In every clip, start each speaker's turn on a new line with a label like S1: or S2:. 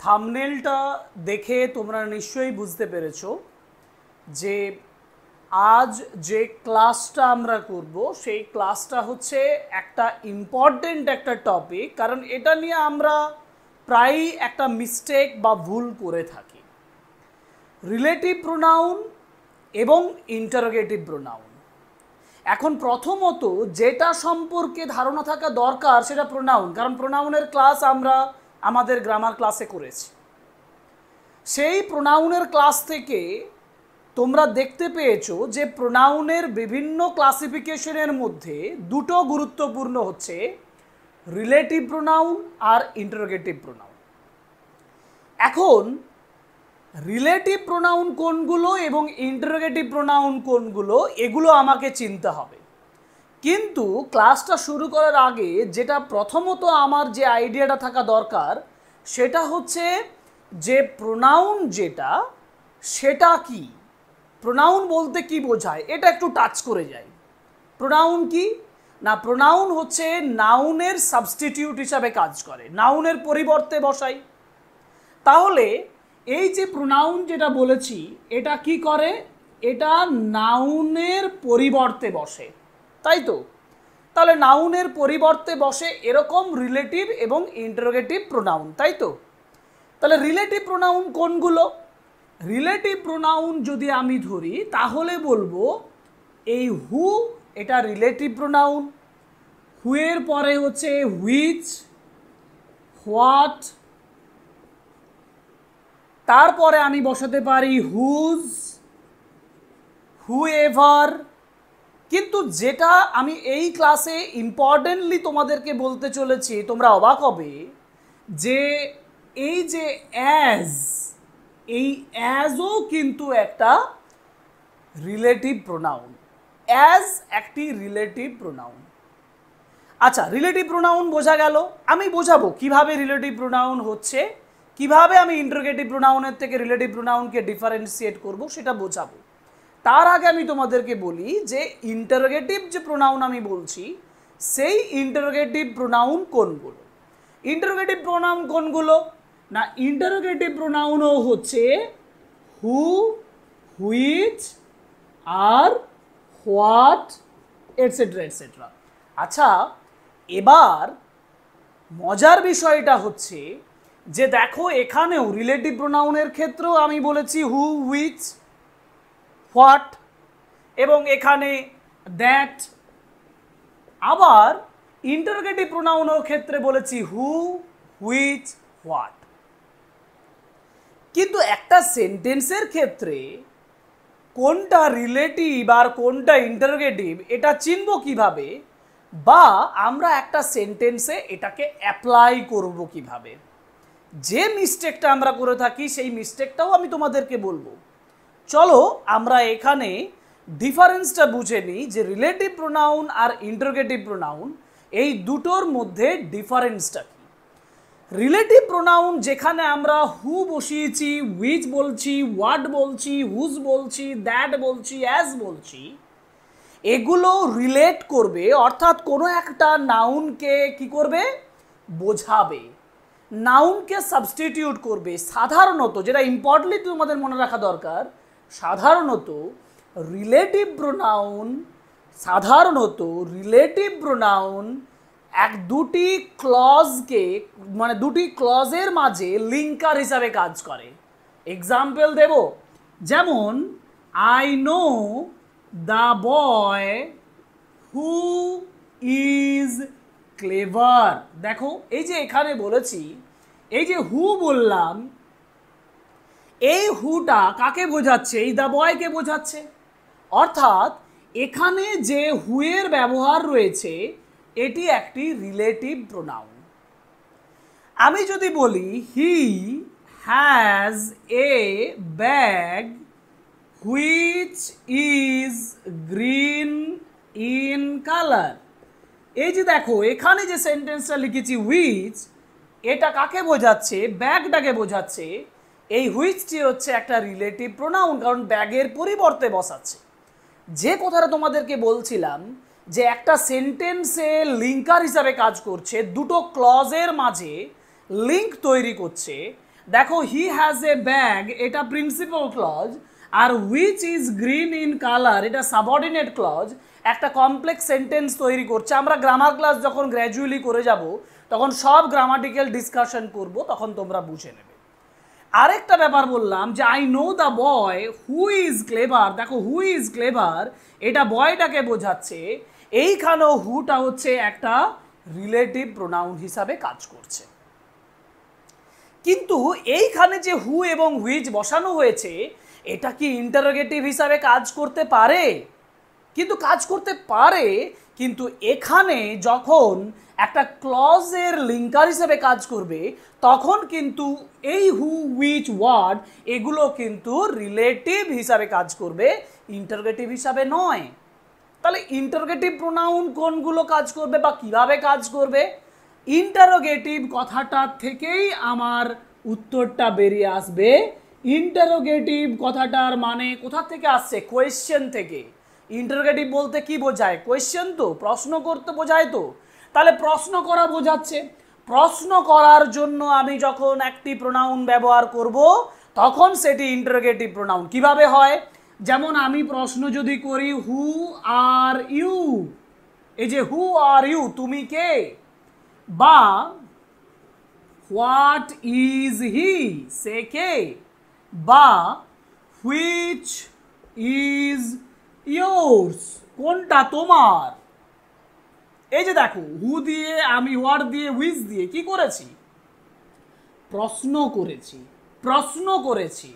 S1: থাম্বনেলটা দেখে তোমরা নিশ্চয়ই বুঝতে পেরেছো যে আজ যে ক্লাসটা আমরা করব সেই ক্লাসটা হচ্ছে একটা ইম্পর্টেন্ট একটা টপিক, কারণ এটা নিয়ে আমরা প্রায়ই একটা মিস্টেক বা ভুল করে থাকি। রিলেটিভ প্রোনাউন এবং ইন্টারোগেটিভ প্রোনাউন। এখন প্রথমত যেটা সম্পর্কে ধারণা থাকা দরকার সেটা প্রোনাউন, কারণ প্রোনাউনের ক্লাস আমরা আমাদের গ্রামার ক্লাসে করেছি। সেই প্রোনাউনের ক্লাস থেকে তোমরা দেখতে পেয়েছো যে প্রোনাউনের বিভিন্ন ক্লাসিফিকেশনের মধ্যে দুটো গুরুত্বপূর্ণ হচ্ছে রিলেটিভ প্রোনাউন আর ইন্টারোগেটিভ প্রোনাউন। এখন রিলেটিভ প্রোনাউন কোনগুলো এবং ইন্টারোগেটিভ প্রোনাউন কোনগুলো এগুলো আমাকে চিনতে হবে। কিন্তু ক্লাসটা শুরু করার আগে যেটা প্রথমত আমার যে আইডিয়াটা থাকা দরকার সেটা হচ্ছে যে প্রোনাউন যেটা সেটা কি, প্রোনাউন বলতে কি বোঝায় এটা একটু টাচ করে যাই। প্রোনাউন কি না, প্রোনাউন হচ্ছে নাউনের সাবস্টিটিউট হিসাবে কাজ করে, নাউনের পরিবর্তে বসাই। তাহলে এই যে প্রোনাউন যেটা বলেছি এটা কি করে, এটা নাউনের পরিবর্তে বসে, তাই তো? তাহলে নাউনের পরিবর্তে বসে এরকম রিলেটিভ এবং ইন্টারোগেটিভ প্রোনাউন, তাই তো? তাহলে রিলেটিভ প্রোনাউন কোনগুলো? রিলেটিভ প্রোনাউন যদি আমি ধরি তাহলে বলবো এই হু, এটা রিলেটিভ প্রোনাউন। হু এর পরে হচ্ছে হুইচ, হোয়াট, তারপরে আমি বসাতে পারি হুজ, হুএভার। কিন্তু যেটা আমি এই ক্লাসে ইম্পর্টেন্টলি তোমাদেরকে বলতে চলেছি, তোমরা অবাক হবে যে এই যে অ্যাজ, এই অ্যাজও কিন্তু একটা রিলেটিভ প্রোনাউন। অ্যাজ একটি রিলেটিভ প্রোনাউন। আচ্ছা, রিলেটিভ প্রোনাউন বোঝা গেল। আমি বোঝাবো কিভাবে রিলেটিভ প্রোনাউন হচ্ছে, কিভাবে আমি ইন্টারোগেটিভ প্রোনাউনের থেকে রিলেটিভ প্রোনাউনকে ডিফারেন্সিয়েট করব সেটা বোঝাবো। তার আগে আমি তোমাদেরকে বলি যে ইন্টারোগেটিভ যে প্রোনাউন আমি বলছি সেই ইন্টারোগেটিভ প্রোনাউন কোনগুলো। ইন্টারোগেটিভ প্রোনাউন কোনগুলো না, ইন্টারোগেটিভ প্রোনাউনও হচ্ছে হু, হুইচ আর হোয়াট এটসেট্রা এটসেট্রা। আচ্ছা, এবার মজার বিষয়টা হচ্ছে যে দেখো এখানেও রিলেটিভ প্রোনাউনের ক্ষেত্রেও আমি বলেছি হু, হুইচ, হোয়াট এবং এখানে দ্যাট। আবার ইন্টারোগেটিভ প্রোনাউনের ক্ষেত্রে বলেছি হু, হুইচ, হোয়াট। কিন্তু একটা সেন্টেন্সের ক্ষেত্রে কোনটা রিলেটিভ আর কোনটা ইন্টারোগেটিভ এটা চিনব কিভাবে, বা আমরা একটা সেন্টেন্সে এটাকে অ্যাপ্লাই করব কিভাবে। যে মিস্টেকটা আমরা করে থাকি সেই মিস্টেকটাও আমি তোমাদেরকে বলবো। চলো আমরা এখানে ডিফারেন্সটা বুঝে নিই যে রিলেটিভ প্রোনাউন আর ইন্টারোগেটিভ প্রোনাউন এই দুটোর মধ্যে ডিফারেন্সটা কি। রিলেটিভ প্রোনাউন যেখানে আমরা হু বসিয়েছি, হুইচ বলছি, হোয়াট বলছি, হুজ বলছি, দ্যাট বলছি, অ্যাজ বলছি, এগুলো রিলেট করবে, অর্থাৎ কোনো একটা নাউনকে কি করবে, বোঝাবে, নাউনকে সাবস্টিটিউট করবে। সাধারণত যেটা ইম্পর্টেন্টলি তোমাদের মনে রাখা দরকার, সাধারণত রিলেটিভ প্রোনাউন দুটি ক্লজকে, মানে দুটি ক্লজের মাঝে লিঙ্কার হিসাবে কাজ করে। এক্সাম্পল দেব, যেমন I know the boy who is clever. দেখো এই যে এখানে বলেছি, এই যে হু বললাম, এই হুটা কাকে বোঝাচ্ছে, এই দ্য বয়কে বোঝাচ্ছে। অর্থাৎ এখানে যে হুয়ের ব্যবহার রয়েছে এটি একটি রিলেটিভ প্রোনাউন। আমি যদি বলি হি has a bag which is green in colour. এই যে দেখো এখানে যে সেন্টেন্সটা লিখেছি হুইচ, এটা কাকে বোঝাচ্ছে, ব্যাগটাকে বোঝাচ্ছে। এই হুইচটি হচ্ছে একটা রিলেটিভ প্রোনাউন, কারণ ব্যাগের পরিবর্তে বসাচ্ছে। যে কথাটা তোমাদেরকে বলছিলাম যে একটা সেন্টেন্সে লিঙ্কার হিসাবে কাজ করছে, দুটো ক্লজের মাঝে লিঙ্ক তৈরি করছে, দেখো হি হ্যাজ এ ব্যাগ, এটা প্রিন্সিপাল ক্লজ, আর which is green in colour এটা সাবঅর্ডিনেট ক্লজ, একটা কমপ্লেক্স সেন্টেন্স তৈরি করছে। আমরা গ্রামার ক্লাস যখন গ্র্যাজুয়ালি করে যাব তখন সব গ্রামাটিক্যাল ডিসকাশন করব, তখন তোমরা বুঝে নেবে। আরেকটা ব্যাপার বললাম যে I know the boy who is clever, দেখো হু ইজ ক্লেভার এটা বয়টাকে বোঝাচ্ছে, এইখানেও হুটা হচ্ছে একটা রিলেটিভ প্রোনাউন হিসাবে কাজ করছে। কিন্তু এইখানে যে হু এবং হুইচ বসানো হয়েছে এটা কি ইন্টারোগেটিভ হিসাবে কাজ করতে পারে? কিন্তু কাজ করতে পারে, কিন্তু এখানে যখন একটা ক্লজের লিঙ্কার হিসেবে কাজ করবে তখন কিন্তু এই হু হুইচ ওয়ার্ড এগুলো কিন্তু রিলেটিভ হিসাবে কাজ করবে, ইন্টারোগেটিভ হিসাবে নয়। তাহলে ইন্টারোগেটিভ প্রোনাউন কোনগুলো কাজ করবে বা কিভাবে কাজ করবে? ইন্টারোগেটিভ কথাটা থেকেই আমার উত্তরটা বেরিয়ে আসবে। ইন্টারোগেটিভ কথাটার মানে কোথা থেকে আসছে? কোয়েশ্চেন থেকে। ইন্টারোগেটিভ বলতে কি বোঝায়? কোয়েশ্চেন, তো প্রশ্ন করতে বোঝায়। তো তাহলে প্রশ্ন করা বোঝাচ্ছে। প্রশ্ন করার জন্য আমি যখন একটি প্রোনাউন ব্যবহার করব তখন সেটি ইন্টারোগেটিভ প্রোনাউন। কিভাবে হয়? যেমন আমি প্রশ্ন যদি করি হু আর ইউ, এই যে হু আর ইউ তুমি কে, বা হোয়াট ইজ হি সে কে, বা হুইচ ইজ ইয়োর্স কোনটা তোমার। এই যে দেখো হু দিয়ে আমি হোয়াট দিয়ে হুইচ দিয়ে কি করেছি? প্রশ্ন করেছি, প্রশ্ন করেছি।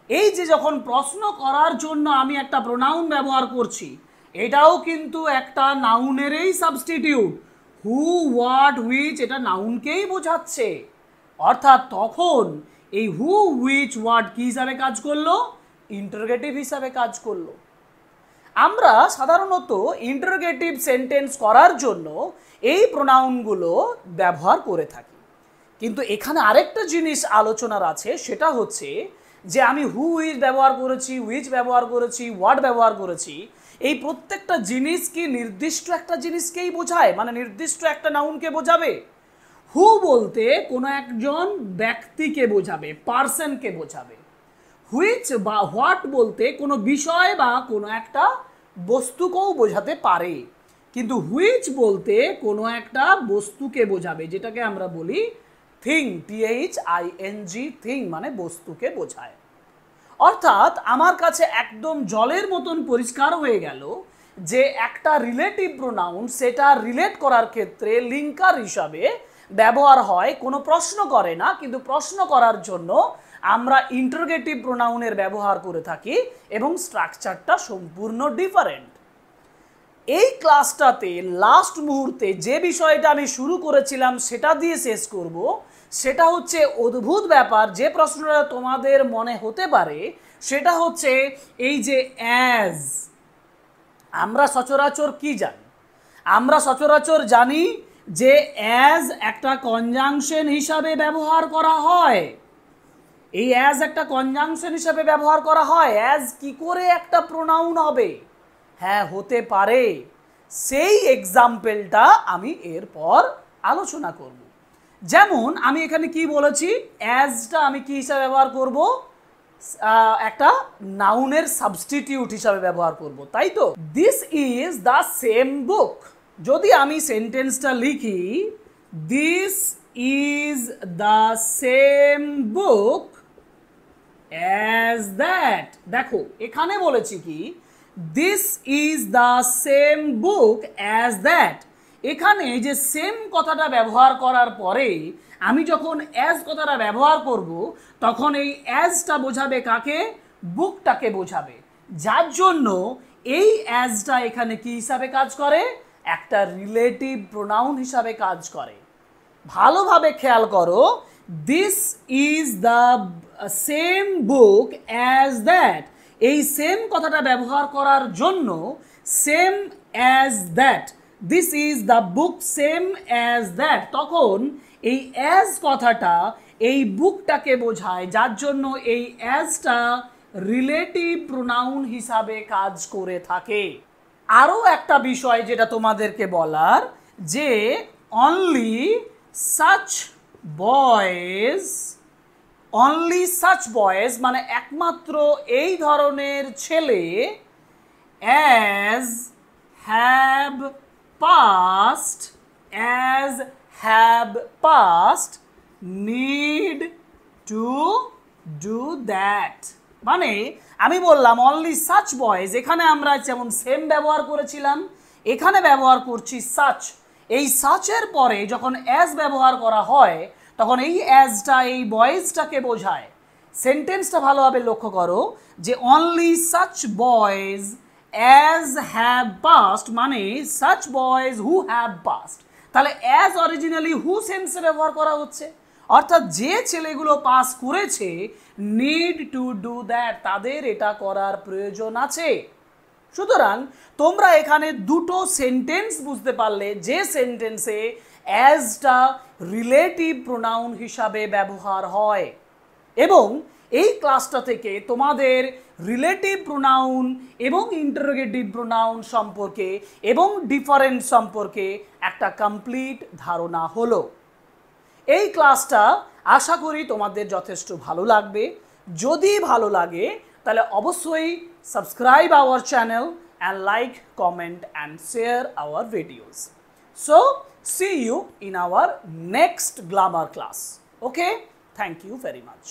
S1: এই যে যখন প্রশ্ন করার জন্য আমি একটা প্রোনাউন ব্যবহার করছি এটাও কিন্তু একটা নাউনেরই সাবস্টিটিউট। হু হোয়াট হুইচ এটা নাউনকেই বোঝাচ্ছে, অর্থাৎ তখন এই হু হুইচ হোয়াট কি হিসাবে কাজ করলো? ইন্টারোগেটিভ হিসাবে কাজ করলো। আমরা সাধারণত ইন্টারোগেটিভ সেন্টেন্স করার জন্য এই প্রোনাউনগুলো ব্যবহার করে থাকি, কিন্তু এখানে আরেকটা জিনিস আলোচনার আছে, সেটা হচ্ছে যে আমি হু হুইচ ব্যবহার করেছি, হুইচ ব্যবহার করেছি, হোয়াট ব্যবহার করেছি, এই প্রত্যেকটা জিনিস কি নির্দিষ্ট একটা জিনিসকেই বোঝায়, মানে নির্দিষ্ট একটা নাউনকে বোঝাবে? হু বলতে কোনো একজন ব্যক্তিকে বোঝাবে, পার্সনকে বোঝাবে। হুইচ বা হোয়াট বলতে কোনো বিষয় বা কোনো একটা বস্তুকেও বোঝাতে পারে, কিন্তু হুইচ বলতে কোনো একটা বস্তুকে বোঝাবে, যেটাকে আমরা বলি থিং, THING, থিং মানে বস্তুকে বোঝায়। অর্থাৎ আমার কাছে একদম জলের মতন পরিষ্কার হয়ে গেল যে একটা রিলেটিভ প্রোনাউন সেটা রিলেট করার ক্ষেত্রে লিঙ্কার হিসাবে ব্যবহার হয়, কোনো প্রশ্ন করে না, কিন্তু প্রশ্ন করার জন্য আমরা ইন্টারোগেটিভ প্রোনাউনের ব্যবহার করে থাকি এবং স্ট্রাকচারটা সম্পূর্ণ ডিফারেন্ট। এই ক্লাসটাতে লাস্ট মুহূর্তে যে বিষয়টা আমি শুরু করেছিলাম সেটা দিয়ে শেষ করব, সেটা হচ্ছে অদ্ভুত ব্যাপার, যে প্রশ্নটা তোমাদের মনে হতে পারে সেটা হচ্ছে এই যে অ্যাজ। আমরা সচরাচর কি জানি? আমরা সচরাচর জানি যে অ্যাজ একটা কনজাংশন হিসাবে ব্যবহার করা হয়। এই অ্যাজ একটা কনজাংশন হিসাবে ব্যবহার করা হয়। অ্যাজ কি করে একটা প্রোনাউন হবে? হ্যাঁ, হতে পারে। সেই এক্সাম্পলটা আমি এরপর আলোচনা করব। যেমন আমি এখানে কি বলেছি, অ্যাজটা আমি কি হিসাবে ব্যবহার করব? একটা নাউনের সাবস্টিটিউট হিসাবে ব্যবহার করব, তাই তো? দিস ইজ দ্য সেম বুক, যদি আমি সেন্টেন্সটা লিখি this is the same book as that, দেখো এখানে বলেছি কি this is the same book as that. এখানে যে সেম কথাটা ব্যবহার করার পরে আমি যখন অ্যাজ কথাটা ব্যবহার করব তখন এই অ্যাজটা বোঝাবে কাকে? বুকটাকে বোঝাবে, যার জন্য এই অ্যাজটা এখানে কি হিসাবে কাজ করে? একটা রিলেটিভ প্রোনাউন হিসাবে কাজ করে। ভালোভাবে খেয়াল করো, this is the same book as that, এই সেম কথাটা ব্যবহার করার জন্য same as that, this is the book same as that, তখন এই অ্যাজ কথাটা এই বুকটাকে বোঝায়, যার জন্য এই অ্যাজটা রিলেটিভ প্রোনাউন হিসাবে কাজ করে থাকে। আরও একটা বিষয় যেটা তোমাদেরকে বলার, যে only such boys only such boys মানে একমাত্র এই ধরনের ছেলে as have past need to do that. মানে আমি বললাম অনলি সাচ বয়েজ, এখানে আমরা যেমন সেম ব্যবহার করেছিলাম এখানে ব্যবহার করছি সাচ। এই সাচের পরে যখন অ্যাজ ব্যবহার করা হয় তখন এই অ্যাজটা এই বয়েজটাকে বোঝায়। সেন্টেন্সটা ভালোভাবে লক্ষ্য করো যে only such boys as have passed মানে such boys who have passed. তাহলে অ্যাজ অরিজিনালি হু সেন্সে ব্যবহার করা হচ্ছে, অর্থাৎ যে ছেলেগুলো পাস করেছে নিড টু ডু দ্যাট, তাদের এটা করার প্রয়োজন আছে। সুতরাং তোমরা এখানে দুটো সেন্টেন্স বুঝতে পারলে যে সেন্টেন্সে অ্যাজটা রিলেটিভ প্রোনাউন হিসাবে ব্যবহার হয়, এবং এই ক্লাসটা থেকে তোমাদের রিলেটিভ প্রোনাউন এবং ইন্টারোগেটিভ প্রোনাউন সম্পর্কে এবং ডিফারেন্স সম্পর্কে একটা কমপ্লিট ধারণা হলো। এই ক্লাসটা আশা করি তোমাদের যথেষ্ট ভালো লাগবে। যদি ভালো লাগে তাহলে অবশ্যই subscribe our channel and like, comment and share our videos. So see you in our next grammar class. Okay, thank you very much.